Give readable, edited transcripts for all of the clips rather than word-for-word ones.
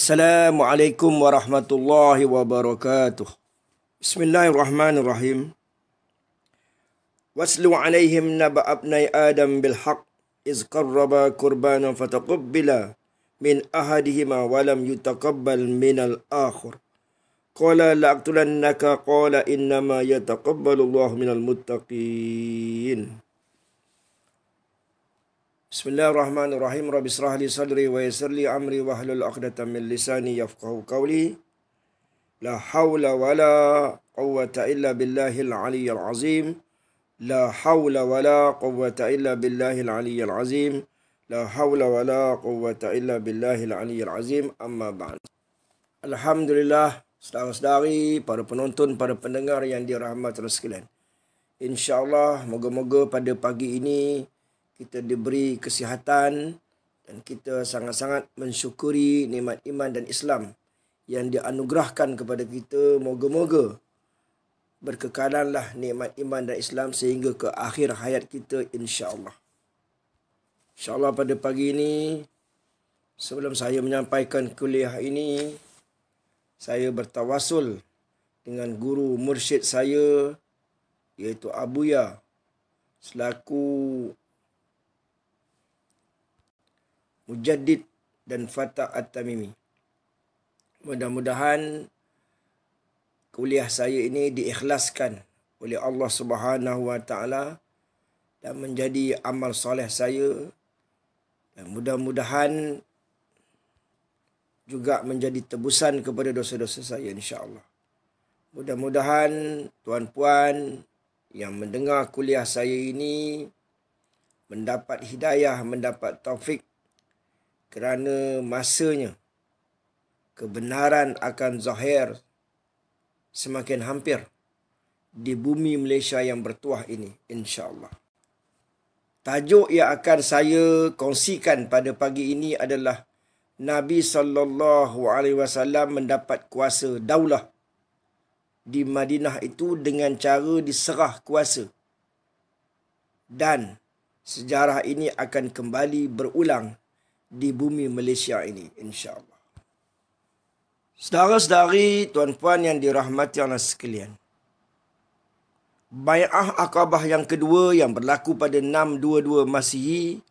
Assalamualaikum warahmatullahi wabarakatuh. Bismillahirrahmanirrahim. Waslu alaihim naba abnai Adam bilhaq iz qarraba qurbanan fataqabbala min ahadihima walam yutaqabbal minal akhir. Qala la'aqtulannaka qala innama yataqabbalullahu minal muttaqin. Bismillahirrahmanirrahim. Rabbi israh li sadri wa yassir li amri wa hlul 'uqdatam min lisani yafqahu qawli. La haula wala quwwata illa billahil aliyyil azim. La haula wala quwwata illa billahil aliyyil azim. La haula wala quwwata illa billahil aliyyil azim. Amma ba'd. Alhamdulillah, saudara-saudari, para penonton, para pendengar yang dirahmati Allah sekalian. InsyaAllah, moga-moga pada pagi ini kita diberi kesihatan dan kita sangat-sangat mensyukuri nikmat iman dan Islam yang dianugerahkan kepada kita. Moga-moga berkekalanlah nikmat iman dan Islam sehingga ke akhir hayat kita, insya-Allah. InsyaAllah pada pagi ini, sebelum saya menyampaikan kuliah ini, saya bertawasul dengan guru mursyid saya, iaitu Abuya, selaku Mujaddid dan Fatah At-Tamimi. Mudah-mudahan kuliah saya ini diikhlaskan oleh Allah Subhanahu Wa Taala dan menjadi amal soleh saya, dan mudah-mudahan juga menjadi tebusan kepada dosa-dosa saya, insya-Allah. Mudah-mudahan tuan-puan yang mendengar kuliah saya ini mendapat hidayah, mendapat taufik, kerana masanya kebenaran akan zahir semakin hampir di bumi Malaysia yang bertuah ini, insya-Allah. Tajuk yang akan saya kongsikan pada pagi ini adalah Nabi SAW mendapat kuasa daulah di Madinah itu dengan cara diserah kuasa. Dan sejarah ini akan kembali berulang di bumi Malaysia ini, insya-Allah. Saudara-saudari, tuan-puan yang dirahmati Allah sekalian, Bai'ah Aqabah yang kedua yang berlaku pada 622 Masihi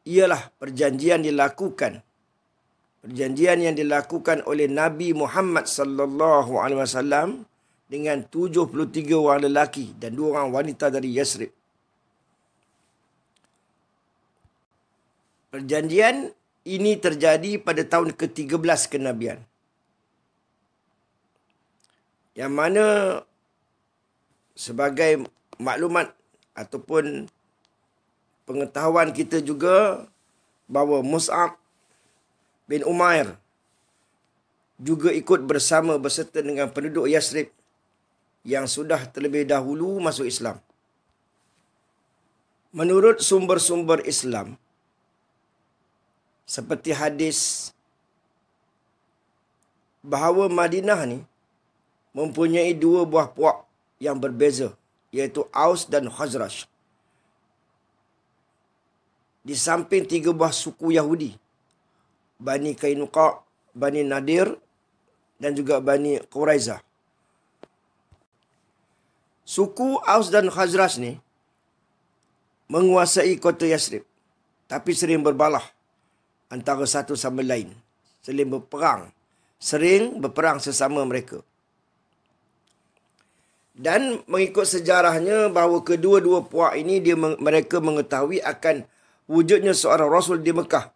ialah perjanjian yang dilakukan oleh Nabi Muhammad sallallahu alaihi wasallam dengan 73 orang lelaki dan 2 orang wanita dari Yasrib. Perjanjian ini terjadi pada tahun ke-13 kenabian, yang mana sebagai maklumat ataupun pengetahuan kita juga bahawa Mus'ab bin Umair juga ikut berserta dengan penduduk Yasrib yang sudah terlebih dahulu masuk Islam. Menurut sumber-sumber Islam, seperti hadis bahawa Madinah ni mempunyai 2 buah puak yang berbeza, iaitu Aus dan Khazraj. Di samping 3 buah suku Yahudi, Bani Qainuqa, Bani Nadir dan juga Bani Quraizah. Suku Aus dan Khazraj ni menguasai kota Yasrib, tapi sering berbalah antara satu sama lain. Sering berperang sesama mereka. Dan mengikut sejarahnya bahawa kedua-dua puak ini mereka mengetahui akan wujudnya seorang Rasul di Mekah.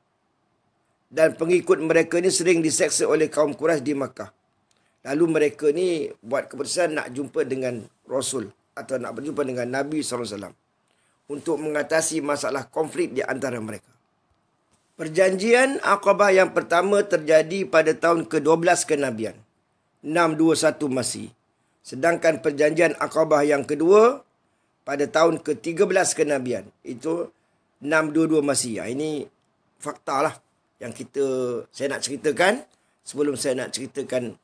Dan pengikut mereka ni sering diseksa oleh kaum Quraisy di Mekah. Lalu mereka ni buat keputusan nak jumpa dengan Rasul atau nak berjumpa dengan Nabi SAW untuk mengatasi masalah konflik di antara mereka. Perjanjian Aqabah yang pertama terjadi pada tahun ke-12 kenabian, 621 Masihi. Sedangkan perjanjian Aqabah yang kedua pada tahun ke-13 kenabian, itu 622 Masihi. Ini fakta lah yang saya nak ceritakan sebelum saya nak ceritakan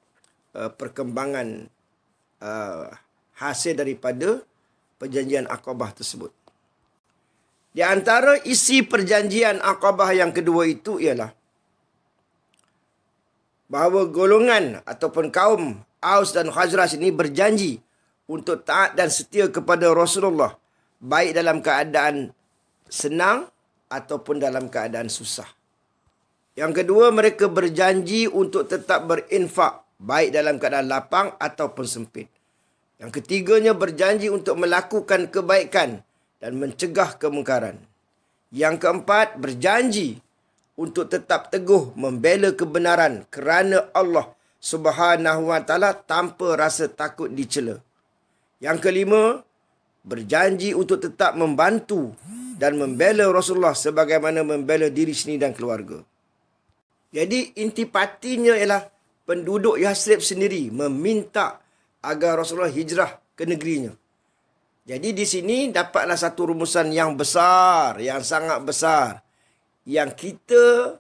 perkembangan hasil daripada perjanjian Aqabah tersebut. Di antara isi perjanjian Aqabah yang kedua itu ialah bahawa golongan ataupun kaum Aus dan Khazraj ini berjanji untuk taat dan setia kepada Rasulullah, baik dalam keadaan senang ataupun dalam keadaan susah. Yang kedua, mereka berjanji untuk tetap berinfak, baik dalam keadaan lapang ataupun sempit. Yang ketiganya, berjanji untuk melakukan kebaikan dan mencegah kemungkaran. Yang keempat, berjanji untuk tetap teguh membela kebenaran kerana Allah Subhanahu wa taala tanpa rasa takut dicela. Yang kelima, berjanji untuk tetap membantu dan membela Rasulullah sebagaimana membela diri sendiri dan keluarga. Jadi intipatinya ialah penduduk Yathrib sendiri meminta agar Rasulullah hijrah ke negerinya. Jadi di sini dapatlah satu rumusan yang besar, yang sangat besar, yang kita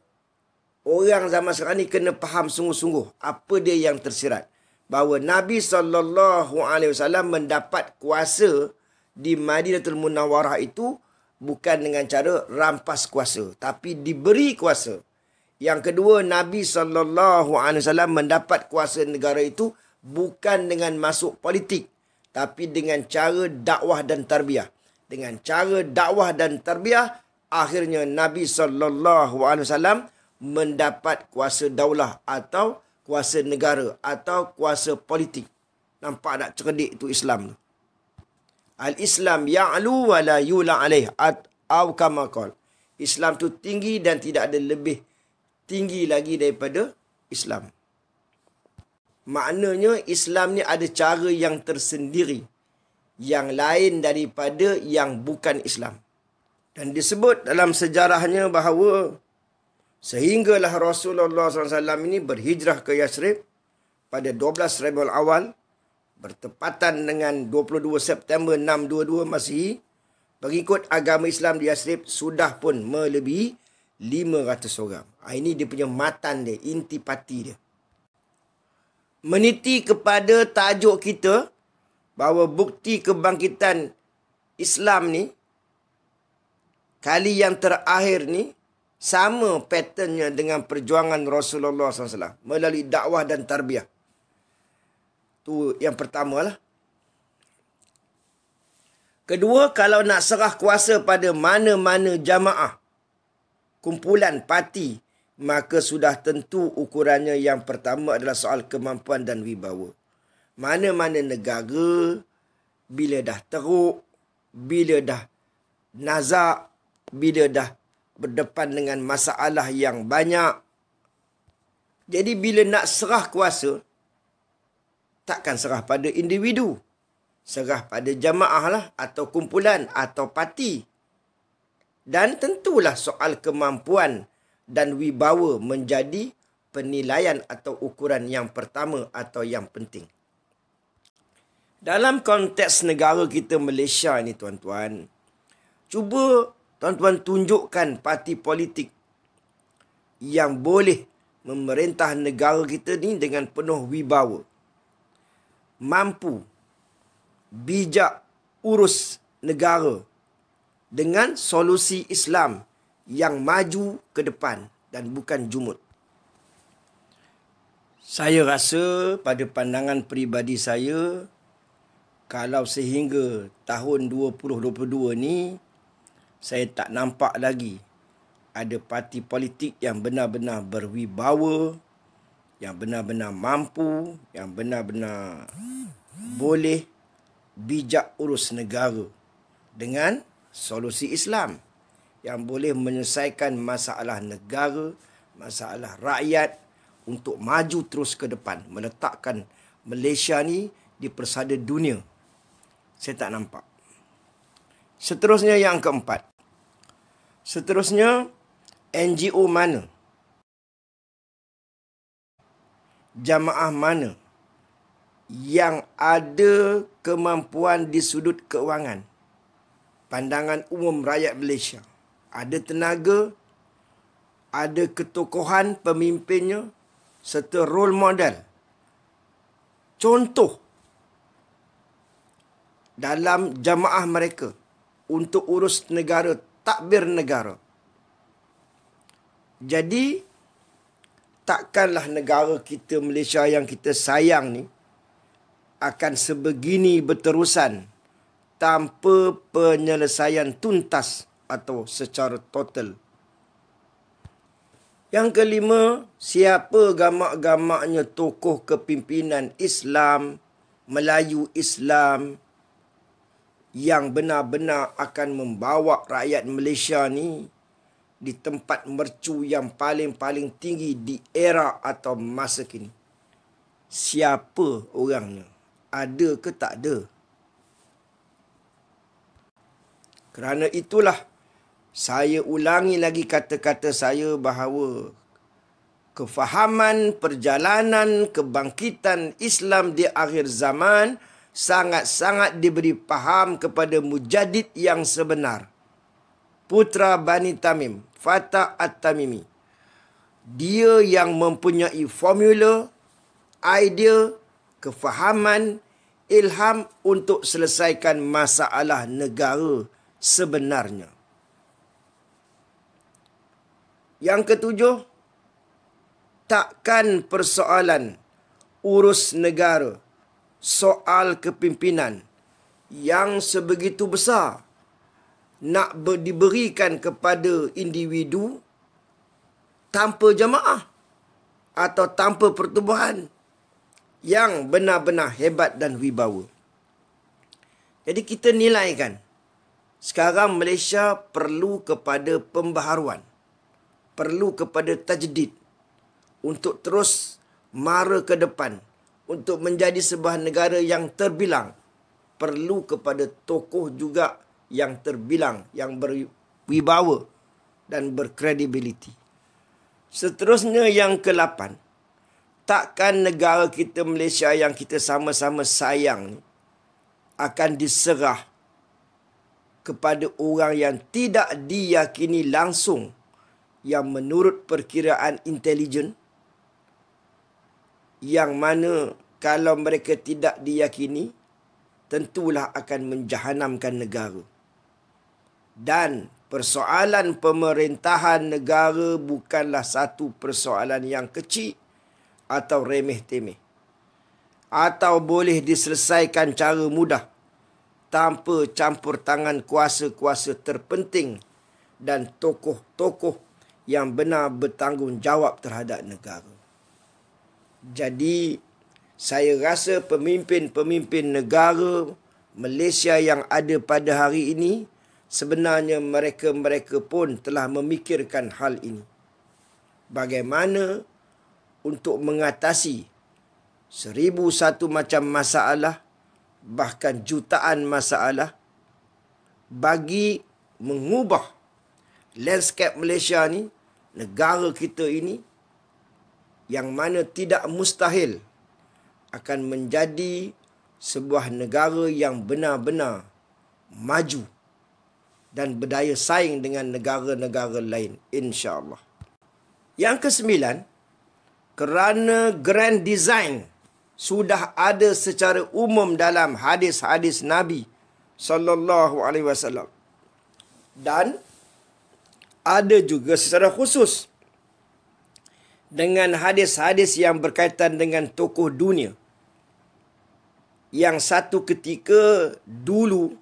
orang zaman sekarang ni kena faham sungguh-sungguh apa dia yang tersirat. Bahawa Nabi SAW mendapat kuasa di Madinatul Munawwarah itu bukan dengan cara rampas kuasa, tapi diberi kuasa. Yang kedua, Nabi SAW mendapat kuasa negara itu bukan dengan masuk politik, tapi dengan cara dakwah dan tarbiyah. Dengan cara dakwah dan tarbiyah, akhirnya Nabi SAW mendapat kuasa daulah atau kuasa negara atau kuasa politik. Nampak tak cerdik tu Islam tu? Al-Islam ya'lu wa la yula alaih atau kama qala. Islam tu tinggi dan tidak ada lebih tinggi lagi daripada Islam. Maknanya Islam ni ada cara yang tersendiri, yang lain daripada yang bukan Islam. Dan disebut dalam sejarahnya bahawa sehinggalah Rasulullah SAW ini berhijrah ke Yathrib pada 12 Rabiul Awal, bertepatan dengan 22 September 622 Masihi. Pengikut agama Islam di Yathrib sudah pun melebihi 500 orang. Ini dia punya matan dia, intipati dia. Meniti kepada tajuk kita bahawa bukti kebangkitan Islam ni, kali yang terakhir ni, sama patternnya dengan perjuangan Rasulullah SAW melalui dakwah dan tarbiyah. Tu yang pertama lah. Kedua, kalau nak serah kuasa pada mana-mana jamaah, kumpulan parti, maka sudah tentu ukurannya yang pertama adalah soal kemampuan dan wibawa. Mana-mana negara, bila dah teruk, bila dah nazak, bila dah berdepan dengan masalah yang banyak, jadi bila nak serah kuasa, takkan serah pada individu. Serah pada jamaah lah, atau kumpulan, atau parti. Dan tentulah soal kemampuan dan wibawa menjadi penilaian atau ukuran yang pertama atau yang penting. Dalam konteks negara kita Malaysia ni tuan-tuan, cuba tuan-tuan tunjukkan parti politik yang boleh memerintah negara kita ni dengan penuh wibawa, mampu, bijak urus negara dengan solusi Islam yang maju ke depan dan bukan jumud. Saya rasa pada pandangan peribadi saya, kalau sehingga tahun 2022 ni, saya tak nampak lagi ada parti politik yang benar-benar berwibawa, yang benar-benar mampu, yang benar-benar boleh bijak urus negara dengan solusi Islam yang boleh menyelesaikan masalah negara, masalah rakyat untuk maju terus ke depan, meletakkan Malaysia ni di persada dunia. Saya tak nampak. Seterusnya yang keempat. Seterusnya, NGO mana, jamaah mana yang ada kemampuan di sudut keuangan, pandangan umum rakyat Malaysia, ada tenaga, ada ketokohan pemimpinnya, serta role model, contoh dalam jamaah mereka untuk urus negara, takbir negara. Jadi, takkanlah negara kita Malaysia yang kita sayang ni akan sebegini berterusan tanpa penyelesaian tuntas atau secara total. Yang kelima, siapa gamak-gamaknya tokoh kepimpinan Islam, Melayu Islam yang benar-benar akan membawa rakyat Malaysia ni di tempat mercu yang paling-paling tinggi di era atau masa kini. Siapa orangnya? Ada ke tak ada? Kerana itulah saya ulangi lagi kata-kata saya bahawa kefahaman perjalanan kebangkitan Islam di akhir zaman sangat-sangat diberi faham kepada Mujaddid yang sebenar, putra Bani Tamim, Fatah At-Tamimi. Dia yang mempunyai formula, idea, kefahaman, ilham untuk selesaikan masalah negara sebenarnya. Yang ketujuh, takkan persoalan urus negara, soal kepimpinan yang sebegitu besar nak diberikan kepada individu tanpa jamaah atau tanpa pertubuhan yang benar-benar hebat dan wibawa. Jadi kita nilaikan, sekarang Malaysia perlu kepada pembaharuan, perlu kepada tajdid untuk terus mara ke depan, untuk menjadi sebuah negara yang terbilang. Perlu kepada tokoh juga yang terbilang, yang berwibawa dan berkredibiliti. Seterusnya yang ke-8, takkan negara kita Malaysia yang kita sama-sama sayang ni akan diserah kepada orang yang tidak diyakini langsung, yang menurut perkiraan intelijen, yang mana kalau mereka tidak diyakini, tentulah akan menjahanamkan negara. Dan persoalan pemerintahan negara bukanlah satu persoalan yang kecil atau remeh-temeh, atau boleh diselesaikan cara mudah tanpa campur tangan kuasa-kuasa terpenting dan tokoh-tokoh yang benar bertanggungjawab terhadap negara. Jadi, saya rasa pemimpin-pemimpin negara Malaysia yang ada pada hari ini, sebenarnya mereka pun telah memikirkan hal ini. Bagaimana untuk mengatasi 1001 macam masalah, bahkan jutaan masalah, bagi mengubah landscape Malaysia ni, negara kita ini, yang mana tidak mustahil akan menjadi sebuah negara yang benar-benar maju dan berdaya saing dengan negara-negara lain, insya-Allah. Yang ke-9, kerana grand design sudah ada secara umum dalam hadis-hadis Nabi sallallahu alaihi wasallam, dan ada juga secara khusus dengan hadis-hadis yang berkaitan dengan tokoh dunia yang satu ketika dulu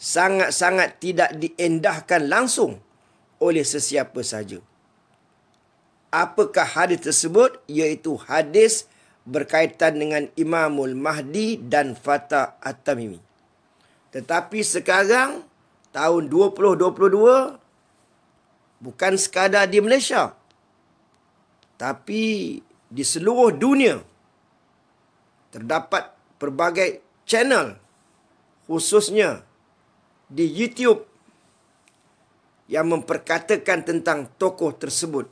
sangat-sangat tidak diendahkan langsung oleh sesiapa saja. Apakah hadis tersebut? Iaitu hadis berkaitan dengan Imamul Mahdi dan Fatah At-Tamimi. Tetapi sekarang, tahun 2022, bukan sekadar di Malaysia, tapi di seluruh dunia terdapat pelbagai channel, khususnya di YouTube, yang memperkatakan tentang tokoh tersebut.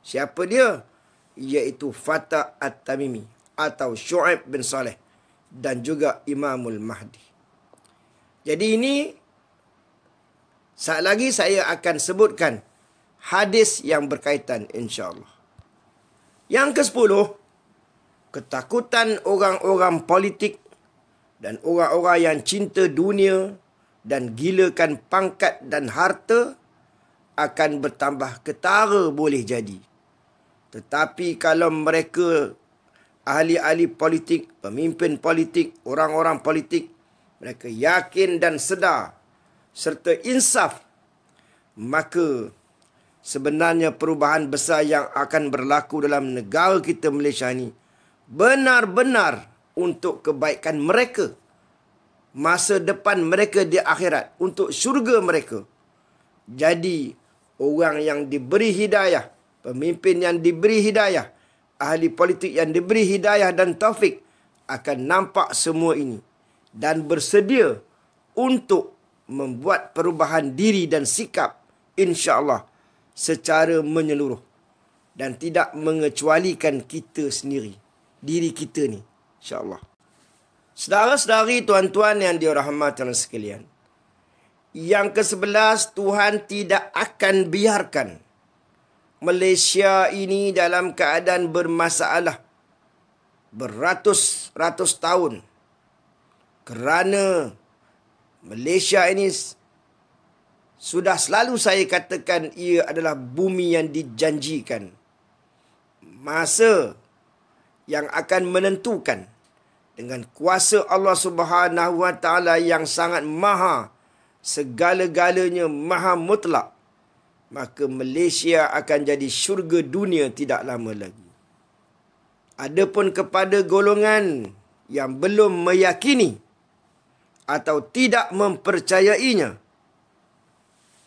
Siapa dia? Iaitu Fatah At-Tamimi atau Syuaib bin Saleh dan juga Imamul Mahdi. Jadi ini, saat lagi saya akan sebutkan hadis yang berkaitan, insya-Allah. Yang ke-10, ketakutan orang-orang politik dan orang-orang yang cinta dunia dan gilakan pangkat dan harta akan bertambah ketara boleh jadi. Tetapi kalau mereka ahli-ahli politik, pemimpin politik, orang-orang politik, mereka yakin dan sedar serta insaf, maka sebenarnya perubahan besar yang akan berlaku dalam negara kita Malaysia ini benar-benar untuk kebaikan mereka, masa depan mereka di akhirat, untuk syurga mereka. Jadi, orang yang diberi hidayah, pemimpin yang diberi hidayah, ahli politik yang diberi hidayah dan taufik akan nampak semua ini dan bersedia untuk membuat perubahan diri dan sikap, insya-Allah, secara menyeluruh dan tidak mengecualikan kita sendiri, diri kita ni, insya-Allah. Saudara-saudari, tuan-tuan yang dirahmati Allah sekalian, yang ke-11, Tuhan tidak akan biarkan Malaysia ini dalam keadaan bermasalah beratus-ratus tahun, kerana Malaysia ini sudah selalu saya katakan ia adalah bumi yang dijanjikan. Masa yang akan menentukan dengan kuasa Allah Subhanahu Wa Taala yang sangat maha, segala-galanya maha mutlak, maka Malaysia akan jadi syurga dunia tidak lama lagi. Adapun kepada golongan yang belum meyakini atau tidak mempercayainya,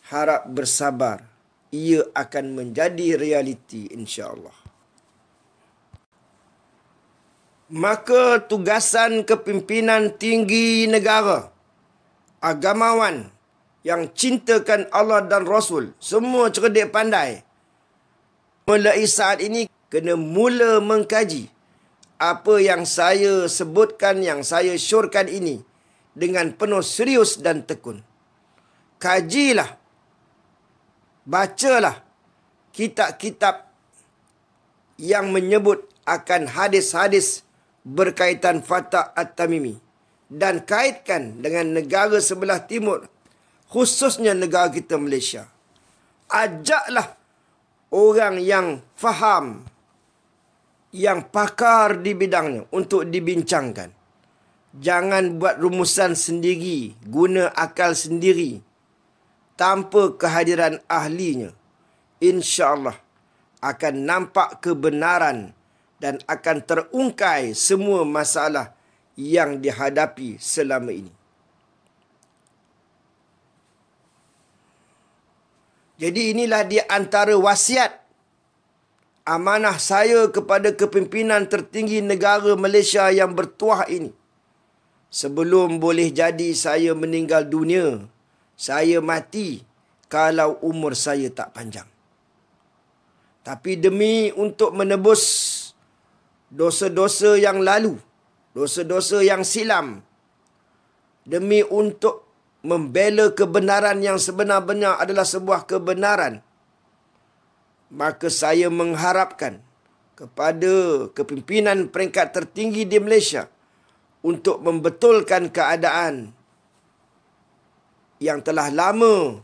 harap bersabar, ia akan menjadi realiti insya-Allah. Maka tugasan kepimpinan tinggi negara, agamawan yang cintakan Allah dan Rasul, semua cerdik pandai, mulai saat ini kena mula mengkaji apa yang saya sebutkan, yang saya syorkan ini dengan penuh serius dan tekun. Kajilah, bacalah kitab-kitab yang menyebut akan hadis-hadis berkaitan Fatah At-Tamimi dan kaitkan dengan negara sebelah timur, khususnya negara kita Malaysia. Ajaklah orang yang faham, yang pakar di bidangnya untuk dibincangkan. Jangan buat rumusan sendiri, guna akal sendiri tanpa kehadiran ahlinya. InsyaAllah akan nampak kebenaran dan akan terungkai semua masalah yang dihadapi selama ini. Jadi inilah di antara wasiat amanah saya kepada kepimpinan tertinggi negara Malaysia yang bertuah ini. Sebelum boleh jadi saya meninggal dunia, saya mati kalau umur saya tak panjang. Tapi demi untuk menebus dosa-dosa yang lalu, dosa-dosa yang silam, demi untuk membela kebenaran yang sebenar-benar adalah sebuah kebenaran, maka saya mengharapkan kepada kepimpinan peringkat tertinggi di Malaysia untuk membetulkan keadaan yang telah lama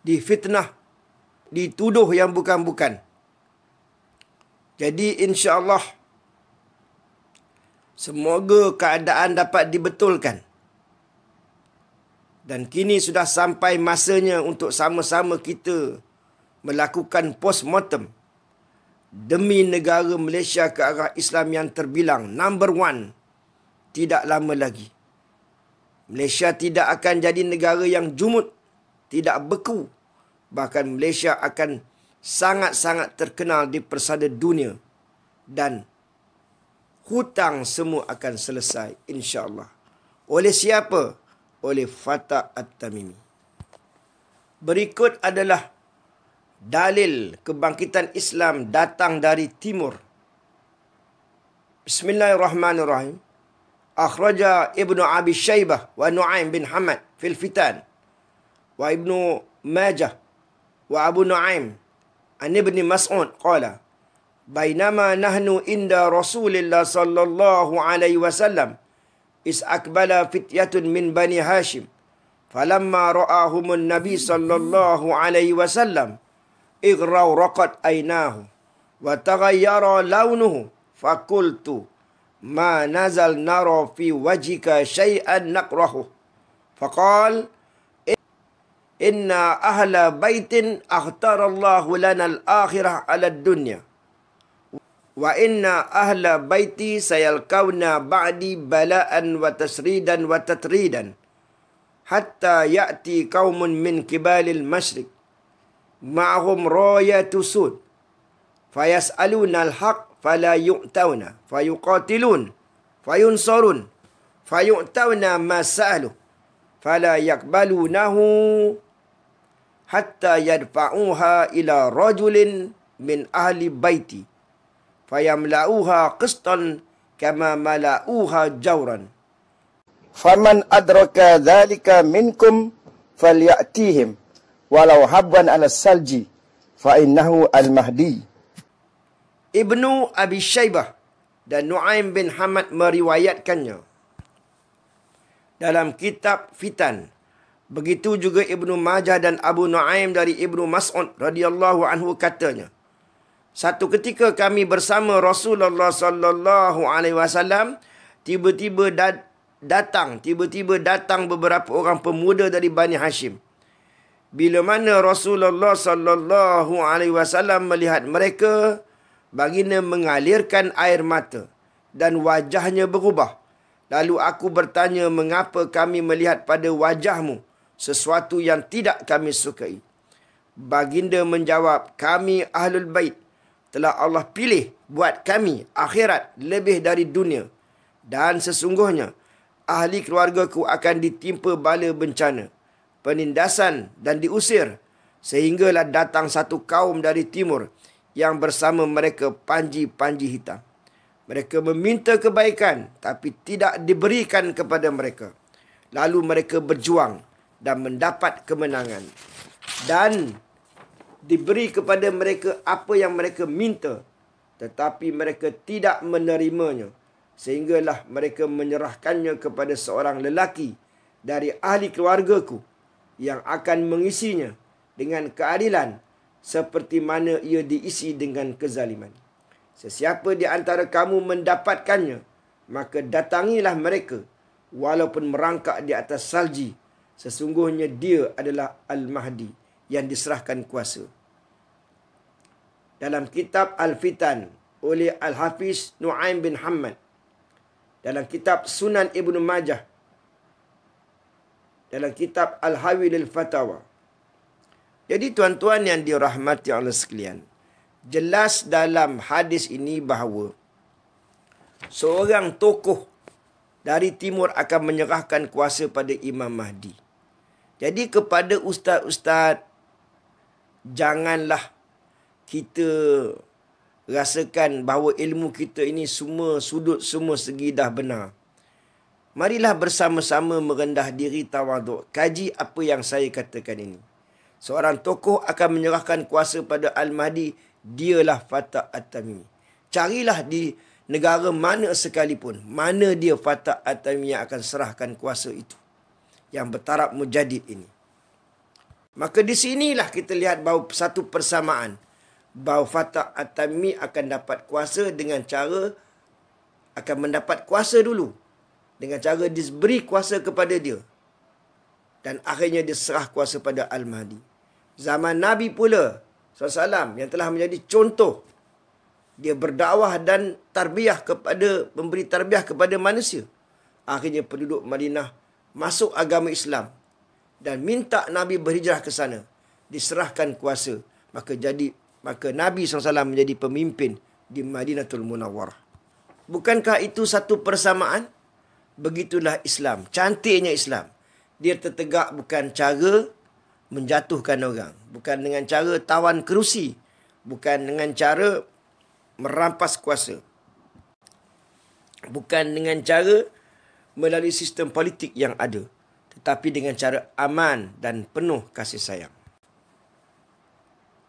difitnah, dituduh yang bukan-bukan. Jadi insya-Allah semoga keadaan dapat dibetulkan. Dan kini sudah sampai masanya untuk sama-sama kita melakukan postmortem demi negara Malaysia ke arah Islam yang terbilang number 1 tidak lama lagi. Malaysia tidak akan jadi negara yang jumud, tidak beku. Bahkan Malaysia akan sangat-sangat terkenal di persada dunia dan hutang semua akan selesai insya-Allah. Oleh siapa? Oleh Fatah At-Tamimi. Berikut adalah dalil kebangkitan Islam datang dari timur. Bismillahirrahmanirrahim. Akhraja Ibnu Abi Syaibah wa Nu'aim bin Hamad fil Fitan wa Ibnu Majah wa Abu Nu'aim an Ibn Mas'ud qala bainama nahnu inda Rasulillah sallallahu alaihi wasallam is akbala fityatun min Bani Hashim falamma ra'ahumun Nabi sallallahu alaihi wasallam igrawraqat aynahu wa taghayyara launuhu fakultu ma nazal nara fi wajhika syai'an nakrahu. Faqal inna ahla baitin akhtarallahu lana al-akhirah ala ad-dunya wa inna ahla baiti sayalqawna ba'di bala'an wa tasridan wa tatridan hatta ya'ti qaumun min kibalil masyriq ma'hum rayatu sud fayas'aluna al-haq fala yu'tawna fayuqatilun fayunsarun fayu'tawna ma sa'alu fala yakbalunahu hatta yadfa'uha ila rajulin min ahli baiti fayamla'uha qistan kama mala'uha jawran. Faman adraka dhalika minkum falyatihim walau habban ala salji fa innahu al-mahdi. Ibnu Abi Syaibah dan Nu'aim bin Hamad meriwayatkannya dalam kitab Fitan. Begitu juga Ibnu Majah dan Abu Nu'aim dari Ibnu Mas'ud radhiyallahu anhu katanya, satu ketika kami bersama Rasulullah sallallahu alaihi wasallam, tiba-tiba datang beberapa orang pemuda dari Bani Hashim. Bila mana Rasulullah sallallahu alaihi wasallam melihat mereka, baginda mengalirkan air mata dan wajahnya berubah. Lalu aku bertanya, mengapa kami melihat pada wajahmu sesuatu yang tidak kami sukai? Baginda menjawab, kami Ahlul Bait telah Allah pilih buat kami akhirat lebih dari dunia. Dan sesungguhnya ahli keluargaku akan ditimpa bala bencana, penindasan dan diusir. Sehinggalah datang satu kaum dari timur yang bersama mereka panji-panji hitam. Mereka meminta kebaikan tapi tidak diberikan kepada mereka. Lalu mereka berjuang dan mendapat kemenangan. Dan diberi kepada mereka apa yang mereka minta, tetapi mereka tidak menerimanya. Sehinggalah mereka menyerahkannya kepada seorang lelaki dari ahli keluargaku yang akan mengisinya dengan keadilan seperti mana ia diisi dengan kezaliman. Sesiapa di antara kamu mendapatkannya, maka datangilah mereka walaupun merangkak di atas salji. Sesungguhnya dia adalah Al-Mahdi yang diserahkan kuasa. Dalam kitab Al-Fitan oleh Al-Hafiz Nu'aim bin Hamad, dalam kitab Sunan Ibnu Majah, dalam kitab Al-Hawilil Fatawa. Jadi tuan-tuan yang dirahmati Allah sekalian, jelas dalam hadis ini bahawa seorang tokoh dari timur akan menyerahkan kuasa pada Imam Mahdi. Jadi kepada ustaz-ustaz, janganlah kita rasakan bahawa ilmu kita ini semua sudut, semua segi dah benar. Marilah bersama-sama merendah diri, tawaduk. Kaji apa yang saya katakan ini. Seorang tokoh akan menyerahkan kuasa pada Al-Mahdi, dialah Fatah At-Tamimi. Carilah di negara mana sekalipun, mana dia Fatah At-Tamimi yang akan serahkan kuasa itu, yang bertaraf mujadid ini. Maka di sinilah kita lihat bahawa satu persamaan, bahawa Fatah At-Tamimi akan dapat kuasa dengan cara, akan mendapat kuasa dulu, dengan cara diberi kuasa kepada dia, dan akhirnya diserah kuasa pada Al-Mahdi. Zaman Nabi pula SAW yang telah menjadi contoh, dia berdakwah dan tarbiyah kepada, memberi tarbiyah kepada manusia. Akhirnya penduduk Madinah masuk agama Islam dan minta Nabi berhijrah ke sana, diserahkan kuasa. Maka Nabi SAW menjadi pemimpin di Madinatul Munawwarah. Bukankah itu satu persamaan? Begitulah Islam, cantiknya Islam. Dia tertegak bukan cara menjatuhkan orang, bukan dengan cara tawan kerusi, bukan dengan cara merampas kuasa, bukan dengan cara melalui sistem politik yang ada, tetapi dengan cara aman dan penuh kasih sayang.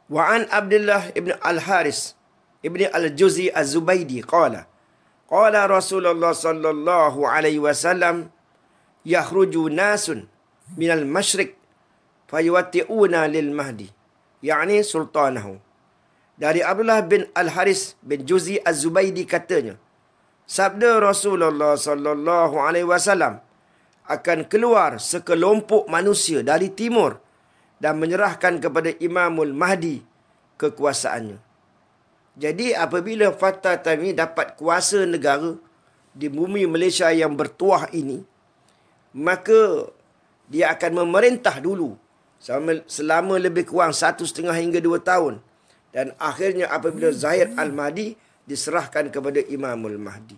Wa an Abdullah ibn al-Haris ibn al-Juzi az-Zubaydi qala Rasulullah sallallahu alaihi wasallam yakhruju nasun minal masyriq fayuwatti'una lil mahdi yakni sultanahu. Dari Abdullah bin Al-Haris bin Juzi Az-Zubaydi katanya, sabda Rasulullah sallallahu alaihi wasallam, akan keluar sekelompok manusia dari timur dan menyerahkan kepada Imamul Mahdi kekuasaannya. Jadi apabila Fatah Tamimi dapat kuasa negara di bumi Malaysia yang bertuah ini, maka dia akan memerintah dulu selama lebih kurang 1,5 hingga 2 tahun. Dan akhirnya apabila Zahir Al-Mahdi diserahkan kepada Imamul Mahdi.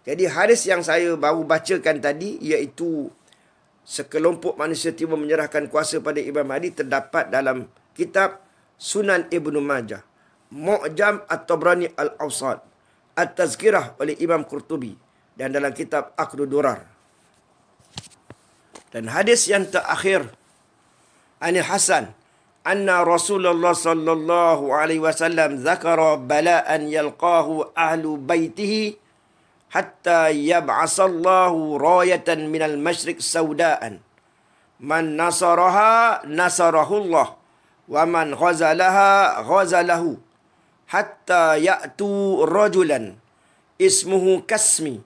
Jadi hadis yang saya baru bacakan tadi, iaitu sekelompok manusia timur menyerahkan kuasa pada Imam Mahdi, terdapat dalam kitab Sunan Ibnu Majah, Mu'jam At-Tabrani Al-Awsat, At-Tazkirah oleh Imam Qurtubi, dan dalam kitab Aqdu Durar. Dan hadis yang terakhir, Ani Hasan, anna Rasulullah sallallahu alaihi wasallam zakara bala'an yalqahu ahlu baitihi hatta yab'asallahu rayatan minal masyriq saudaan. Man nasaraha nasarahullah wa man ghazalaha ghazalahu hatta ya'tu rajulan ismuhu kasmi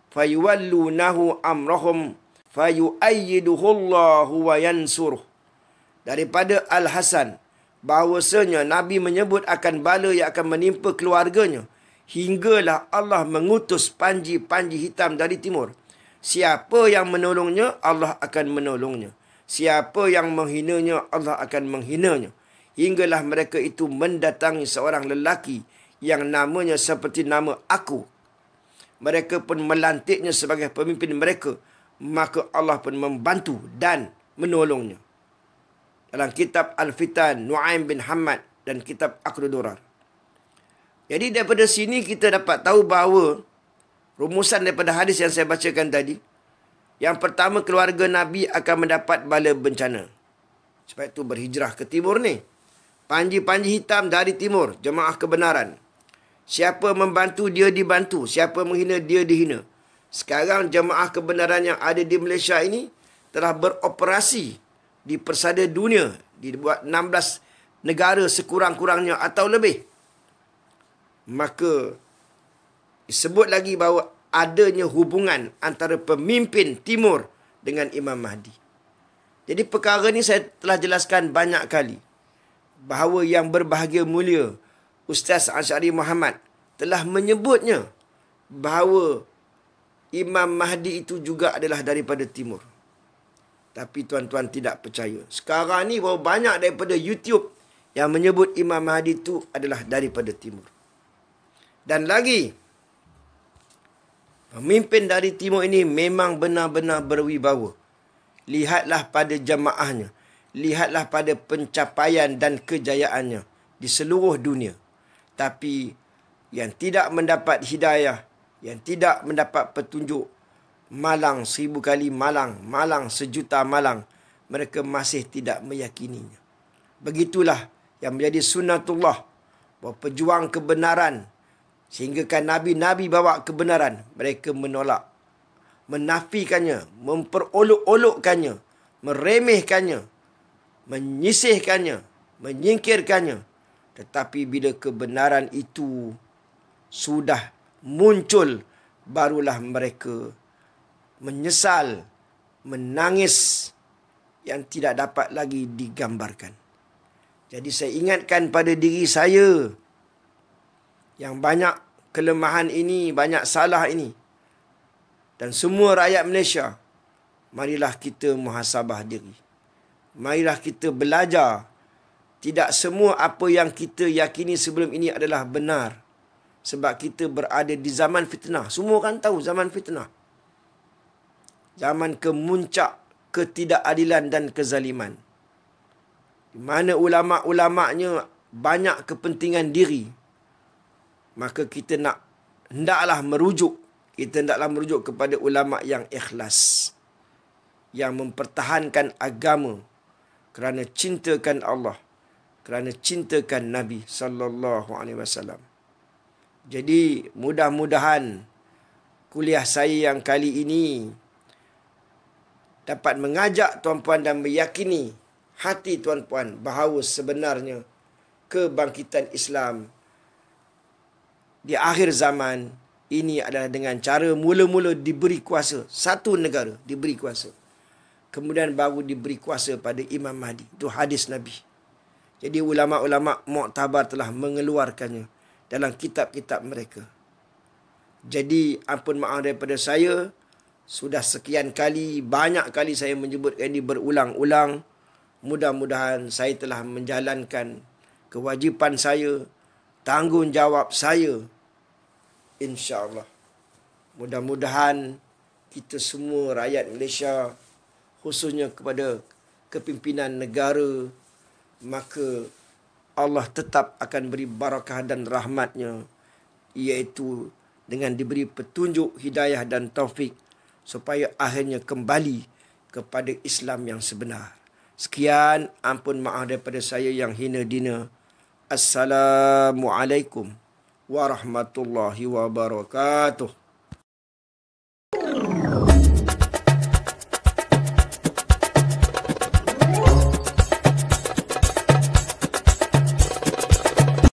fayuwallunahu amrahum fayu'ayyiduhullahu wa yansuruh. Daripada Al-Hasan, bahawasanya Nabi menyebut akan bala yang akan menimpa keluarganya hinggalah Allah mengutus panji-panji hitam dari timur. Siapa yang menolongnya, Allah akan menolongnya. Siapa yang menghinanya, Allah akan menghinanya. Hinggalah mereka itu mendatangi seorang lelaki yang namanya seperti nama aku. Mereka pun melantiknya sebagai pemimpin mereka. Maka Allah pun membantu dan menolongnya. Dalam kitab Al-Fitan, Nu'aim bin Hamad dan kitab Aqdu Durar. Jadi daripada sini kita dapat tahu bahawa rumusan daripada hadis yang saya bacakan tadi, yang pertama, keluarga Nabi akan mendapat bala bencana. Sebab itu berhijrah ke timur ni. Panji-panji hitam dari timur, jemaah kebenaran. Siapa membantu, dia dibantu. Siapa menghina, dia dihina. Sekarang jemaah kebenaran yang ada di Malaysia ini telah beroperasi di persada dunia, dibuat 16 negara sekurang-kurangnya atau lebih. Maka disebut lagi bahawa adanya hubungan antara pemimpin timur dengan Imam Mahdi. Jadi perkara ni saya telah jelaskan banyak kali, bahawa yang berbahagia mulia Ustaz Asy'ari Muhammad telah menyebutnya bahawa Imam Mahdi itu juga adalah daripada timur. Tapi tuan-tuan tidak percaya. Sekarang ni baru banyak daripada YouTube yang menyebut Imam Mahdi itu adalah daripada timur. Dan lagi, pemimpin dari timur ini memang benar-benar berwibawa. Lihatlah pada jamaahnya. Lihatlah pada pencapaian dan kejayaannya di seluruh dunia. Tapi yang tidak mendapat hidayah, yang tidak mendapat petunjuk, malang 1000 kali malang, malang 1,000,000 malang, mereka masih tidak meyakininya. Begitulah yang menjadi sunnatullah, bahawa pejuang kebenaran, sehingga kan Nabi bawa kebenaran, mereka menolak, menafikannya, memperolok-olokkannya, meremehkannya, menyisihkannya, menyingkirkannya. Tetapi bila kebenaran itu sudah muncul, barulah mereka menyesal, menangis yang tidak dapat lagi digambarkan. Jadi saya ingatkan pada diri saya yang banyak kelemahan ini, banyak salah ini, dan semua rakyat Malaysia, marilah kita muhasabah diri. Marilah kita belajar. Tidak semua apa yang kita yakini sebelum ini adalah benar. Sebab kita berada di zaman fitnah. Semua kan tahu zaman fitnah. Zaman kemuncak ketidakadilan dan kezaliman. Di mana ulama'-ulama'nya banyak kepentingan diri. Maka kita hendaklah merujuk. Kita hendaklah merujuk kepada ulama' yang ikhlas. Yang mempertahankan agama. Kerana cintakan Allah. Kerana cintakan Nabi SAW. Jadi mudah-mudahan kuliah saya yang kali ini dapat mengajak tuan-puan dan meyakini hati tuan-puan bahawa sebenarnya kebangkitan Islam di akhir zaman ini adalah dengan cara mula-mula diberi kuasa. Satu negara diberi kuasa. Kemudian baru diberi kuasa pada Imam Mahdi. Itu hadis Nabi. Jadi ulama-ulama Mu'tabar telah mengeluarkannya dalam kitab-kitab mereka. Jadi ampun maaf daripada saya, sudah sekian kali, banyak kali saya menyebutkan ini berulang-ulang. Mudah-mudahan saya telah menjalankan kewajipan saya, tanggungjawab saya. InsyaAllah. Mudah-mudahan kita semua rakyat Malaysia, khususnya kepada kepimpinan negara, maka Allah tetap akan beri barakah dan rahmatnya, iaitu dengan diberi petunjuk, hidayah dan taufik, supaya akhirnya kembali kepada Islam yang sebenar. Sekian, ampun maaf daripada saya yang hina dina. Assalamualaikum warahmatullahi wabarakatuh.